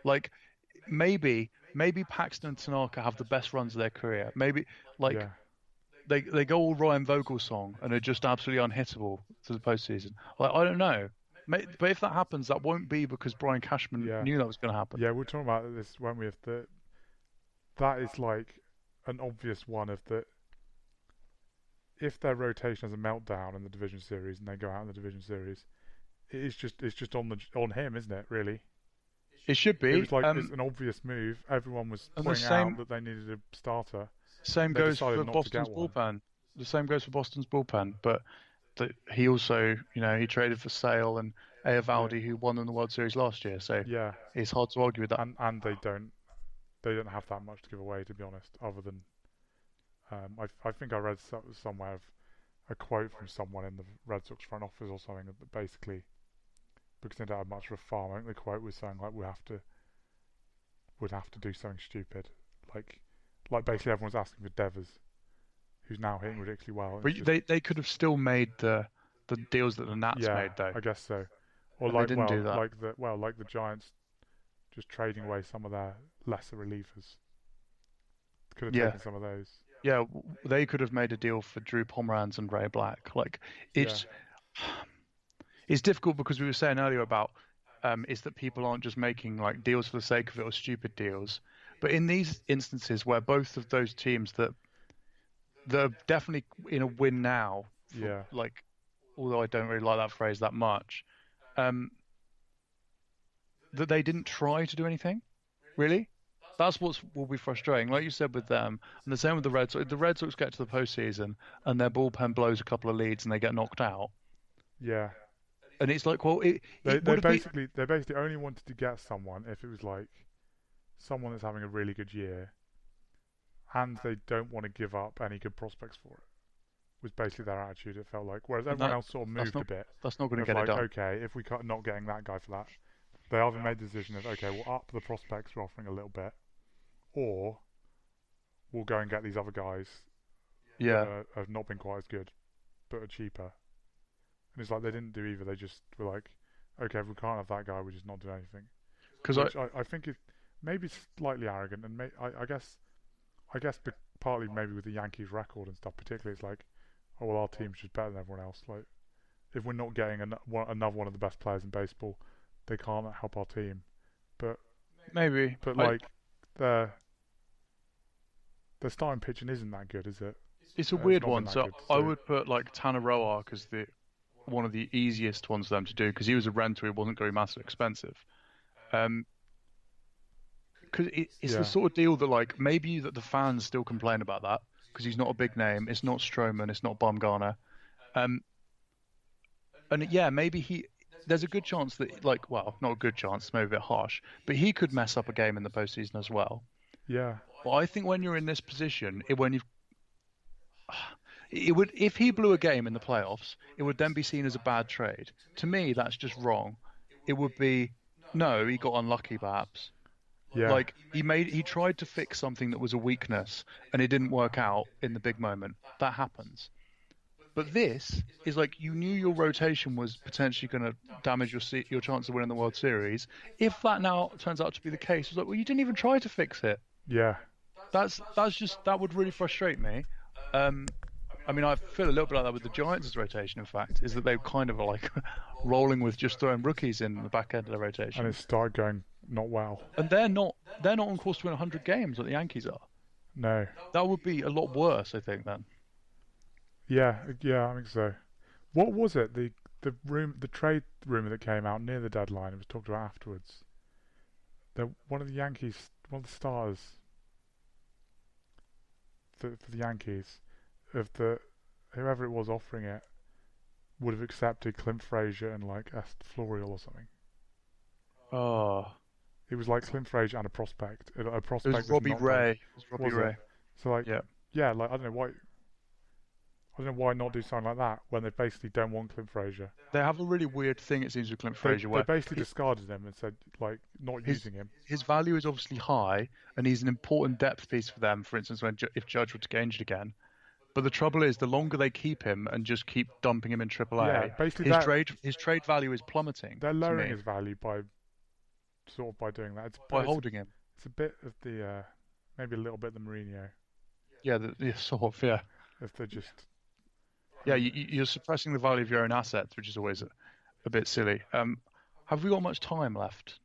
Like maybe Paxton and Tanaka have the best runs of their career. Maybe like Yeah, they go all Ryan Vogel song and are just absolutely unhittable to the postseason. Like I don't know. But if that happens, that won't be because Brian Cashman yeah, knew that was going to happen. yeah. We're talking about this, weren't we? If that is like an obvious one of the if their rotation has a meltdown in the division series and they go out in the division series, it's just on him, isn't it? Really, It should it be. was like it's an obvious move. Everyone was And the pointing out that they needed a starter. same They goes decided for not to get Boston's one. bullpen. The same goes for Boston's bullpen. But he also, he traded for Sale and Yeah, Eovaldi, who won in the World Series last year. So yeah, it's hard to argue with that. and they don't have that much to give away, to be honest. Other than I think I read somewhere a quote from someone in the Red Sox front office or something that basically because they don't have much of a farm. I think the quote was saying like would have to do something stupid, like basically everyone's asking for Devers, who's now hitting ridiculously well. And But it's just they could have still made the deals that the Nats yeah, made though, I guess so. Or and they didn't do that. like the Giants just trading away some of their lesser relievers. Could have Yeah, taken some of those. yeah, they could have made a deal for Drew Pomeranz and Ray Black. Like Yeah, it's it's difficult because we were saying earlier about is that people aren't just making like deals for the sake of it or stupid deals. But in these instances where both of those teams that are definitely in a win now for yeah, like, although I don't really like that phrase that much, um, that they didn't try to do anything really. That's what will be frustrating, like you said with them, and the same with the Red Sox. If the Red Sox get to the postseason and their bullpen blows a couple of leads and they get knocked out, yeah. and it's like, well, They it they would have been basically they basically only wanted to get someone if it was like someone that's having a really good year, and they don't want to give up any good prospects for it. Was basically their attitude. It felt like, whereas everyone that else sort of that's moved a not bit that's not going to of get it like, done. okay, if we cut not getting that guy for that, they either made the decision of okay, we'll up the prospects we're offering a little bit, or we'll go and get these other guys that Yeah, have not been quite as good but are cheaper. And it's like they didn't do either. They just were like, okay, if we can't have that guy, we just not do anything. because Which I think is maybe slightly arrogant, and I guess partly maybe with the Yankees record and stuff, particularly it's like, oh well, our team's just better than everyone else. Like if we're not getting another one of the best players in baseball, they can't help our team. But maybe but I like their their starting pitching isn't that good, is it? it's a It's weird not been one. that So good. I So would put like Tanner Roark as the one of the easiest ones for them to do because he was a renter. He wasn't going to be massively expensive. Um, because it's the yeah, sort of deal that like maybe that the fans still complain about that because he's not a big name. It's not Stroman. It's not Bumgarner. Um, and yeah, maybe he. There's a good chance that like, well, not a good chance, maybe a bit harsh, but he could mess up a game in the postseason as well. yeah, But I think when you're in this position, when you've it would if he blew a game in the playoffs, it would then be seen as a bad trade. To me, that's just wrong. It would be no, he got unlucky perhaps. yeah, Like he tried to fix something that was a weakness and it didn't work out in the big moment. That happens. But this is like you knew your rotation was potentially going to damage your chance of winning the World Series. If that now turns out to be the case, it's like, well, you didn't even try to fix it. yeah, That would really frustrate me. Um, I mean, I feel a little bit like that with the Giants' rotation. In fact, is that they kind of are like rolling with just throwing rookies in the back end of the and it rotation, started going not well. and they're not on course to win 100 games like the Yankees are. No, That would be a lot worse, I think. Then yeah, yeah, I think so. What was it? The trade rumor that came out near the deadline. It was talked about afterwards. One of the Yankees, one of the stars for the Yankees, of the whoever it was offering it, would have accepted Clint Frazier and like Est Florial or something. oh, It was like Clint Frazier and a prospect, a it was prospect that's Robbie not done. Ray. It was Robbie Was it? Ray. So like, Yeah. yeah, like I don't know why not do something like that when they basically don't want Clint Frazier. They have a really weird thing, it seems, with Clint They Frazier, they where basically discarded him and said like not his using him. his value is obviously high, and he's an important depth piece for them. For instance, if Judge were to get injured again, but the trouble is, the longer they keep him and just keep dumping him in Yeah, AAA, basically his that trade value is plummeting they're to lowering me. his value by sort of by doing that. by holding him. It's a bit of the maybe a little bit of the Mourinho. Yeah, sort of. Yeah, If they're just yeah. You're suppressing the value of your own assets, which is always a bit silly. Have we got much time left?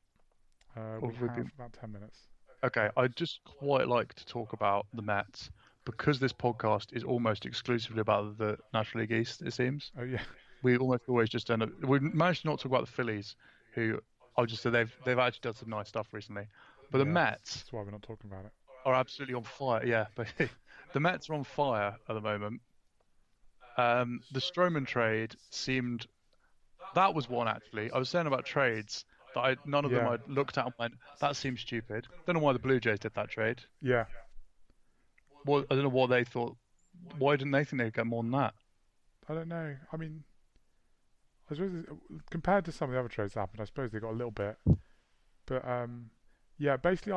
we have about 10 minutes. Okay, I'd just quite like to talk about the Mets because this podcast is almost exclusively about the National League East, it seems. Oh yeah. We almost always just end up. We managed to not talk about the Phillies, who I'll just say they've actually done some nice stuff recently. But the Mets That's why we're not talking about it. are absolutely on fire. Yeah, but the Mets are on fire at the moment. The Stroman trade seemed that was one actually. I was saying about trades that none of them I looked at and went, that seems stupid. Don't know why the Blue Jays did that trade. Yeah. Well, I don't know what they thought. Why didn't they think they'd get more than that? I don't know. I mean, I suppose compared to some of the other trades that happened, I suppose they got a little bit. But yeah, basically,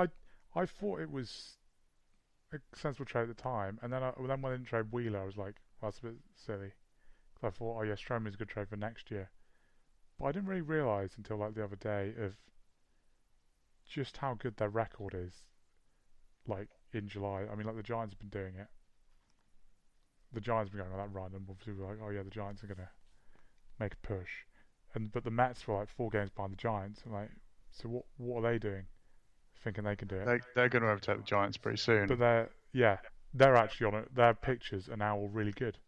I thought it was a sensible trade at the time, and then when I didn't trade Wheeler, I was like, well, that's a bit silly. Because I thought, oh yeah, Stroman's a good trade for next year. But I didn't really realise until like the other day of just how good their record is. Like in July, I mean, like the Giants have been doing it. The Giants have been going on that run, and obviously we're like, oh yeah, the Giants are gonna make a push, but the Mets were like 4 games behind the Giants. And like, so what are they doing? Thinking they can do it? They're going to overtake the Giants pretty soon. But they're actually on it. Their pitchers are now all really good.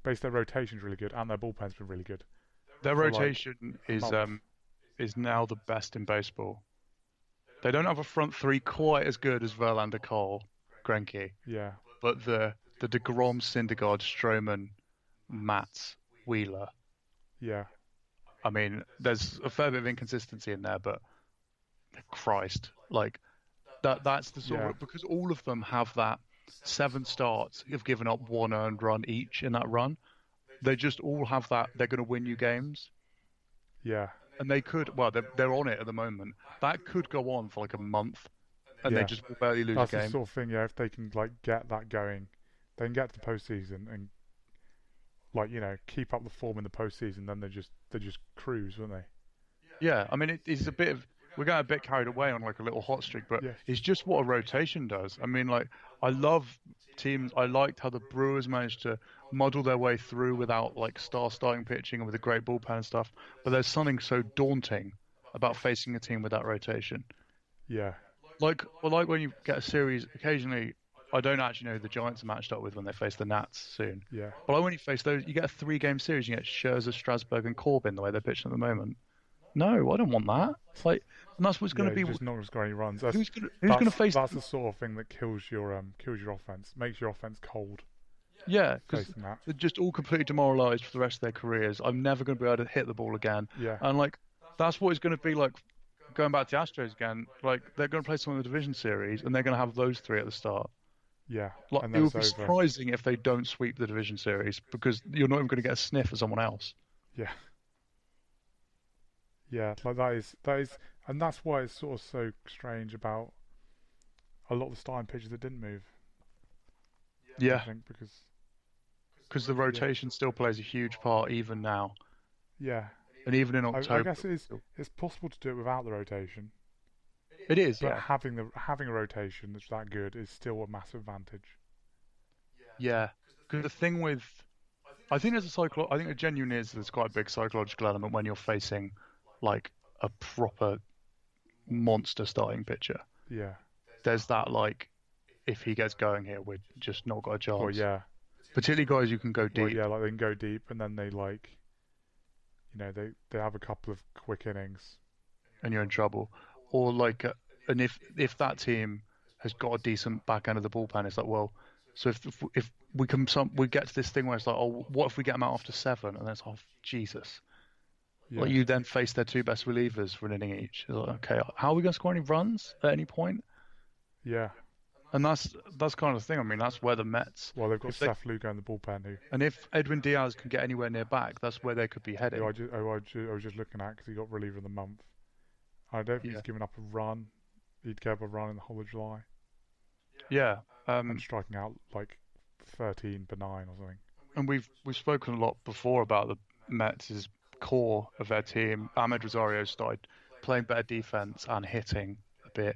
Basically, their rotation's really good, and their bullpen's been really good. Their rotation is now the best in baseball. They don't have a front three quite as good as Verlander, Cole, Greinke. Yeah. But the DeGrom, Syndergaard, Stroman, Matz, Wheeler. Yeah. I mean, there's a fair bit of inconsistency in there, but Christ, like that's the sort of, because all of them have that 7 starts, have given up 1 earned run each in that run. They just all have that. They're going to win you games. Yeah. And they could. Well, they're on it at the moment. That could go on for like a month, and they just will barely lose a game. That's the sort of thing. Yeah, if they can like get that going, they can get to the postseason and like keep up the form in the postseason. Then they just cruise, won't they? Yeah, I mean it's a bit of. We're getting a bit carried away on like a little hot streak, but it's just what a rotation does. I mean, like, I love teams. I liked how the Brewers managed to muddle their way through without like starting pitching and with a great bullpen and stuff. But there's something so daunting about facing a team with that rotation. Yeah. Like when you get a series, occasionally, I don't actually know who the Giants are matched up with when they face the Nats soon. Yeah. But when you face those, you get a 3-game series. You get Scherzer, Strasburg, and Corbin the way they're pitching at the moment. No, I don't want that. It's like, and that's what's going to be. Just not going to score any runs. Who's going to face? That's the sort of thing that kills your offense, makes your offense cold. Yeah, because they're just all completely demoralised for the rest of their careers. I'm never going to be able to hit the ball again. Yeah. And like, that's what it's going to be like. Going back to Astros again, like they're going to play some of the division series, and they're going to have those 3 at the start. Yeah. Like, it would be surprising if they don't sweep the division series because you're not even going to get a sniff of someone else. Yeah. Yeah, like that is, and that's why it's sort of so strange about a lot of the starting pitchers that didn't move. Yeah, I think because the rotation still plays a huge part even now. Yeah, and even in October, I guess it's possible to do it without the rotation. It is, but having a rotation that's that good is still a massive advantage. Yeah, because the thing with, I think there's there's quite a big psychological element when you're facing like a proper monster starting pitcher. Yeah. There's that, like, if he gets going here, we're just not got a chance. Well, yeah. Particularly guys who can go deep. Well, yeah, like they can go deep and then they like, they have a couple of quick innings. And you're in trouble. Or like, and if that team has got a decent back end of the bullpen, it's like, well, so if we get to this thing where it's like, oh, what if we get them out after 7? And then it's, oh, Jesus. Yeah. Like, you then face their 2 best relievers for an inning each. It's like, okay, how are we going to score any runs at any point? Yeah. And that's kind of the thing. I mean, that's where the Mets. Well, they've got Seth Lugo in the bullpen. And if Edwin Diaz can get anywhere near back, that's where they could be heading. I was just looking at because he got reliever of the month. I don't think he's given up a run. He'd give up a run in the whole of July. Yeah. And striking out like 13 per 9 or something. And we've spoken a lot before about the Mets' core of their team. Ahmed Rosario started playing better defense and hitting a bit.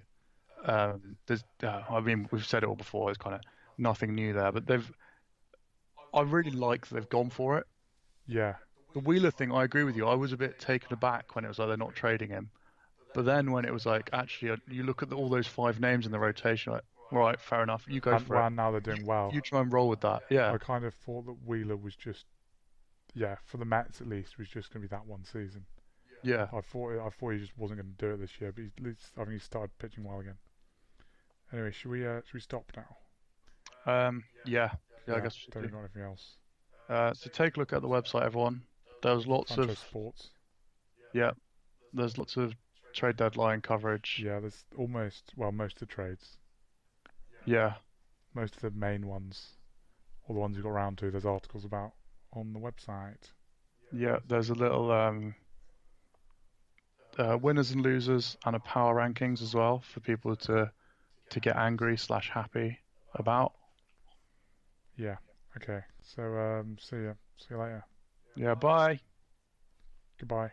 I mean, we've said it all before. It's kind of nothing new there, but I really like that they've gone for it. Yeah, The Wheeler thing, I agree with you. I was a bit taken aback when it was like they're not trading him. But then when it was like, actually, you look at all those five names in the rotation, like, right, fair enough, you go and for it. well, now they're You, doing well. you try and roll with that. Yeah, I kind of thought that Wheeler was just, yeah, for the Mets at least, was just going to be that one season. yeah. I thought he just wasn't going to do it this year, but at least I think he started pitching well again. Anyway, should we stop now? Yeah, yeah. I Yeah, guess we don't should think got anything else. So take a look at the website, everyone. There's lots of Franchise Sports. yeah. There's lots of trade deadline coverage. Yeah, there's most of the trades, Yeah, most of the main ones, all the ones you got around to. There's articles about on the website. yeah. There's a little winners and losers and a power rankings as well for people to get angry slash happy about. Yeah. Okay. So see you later. Yeah, bye. Goodbye.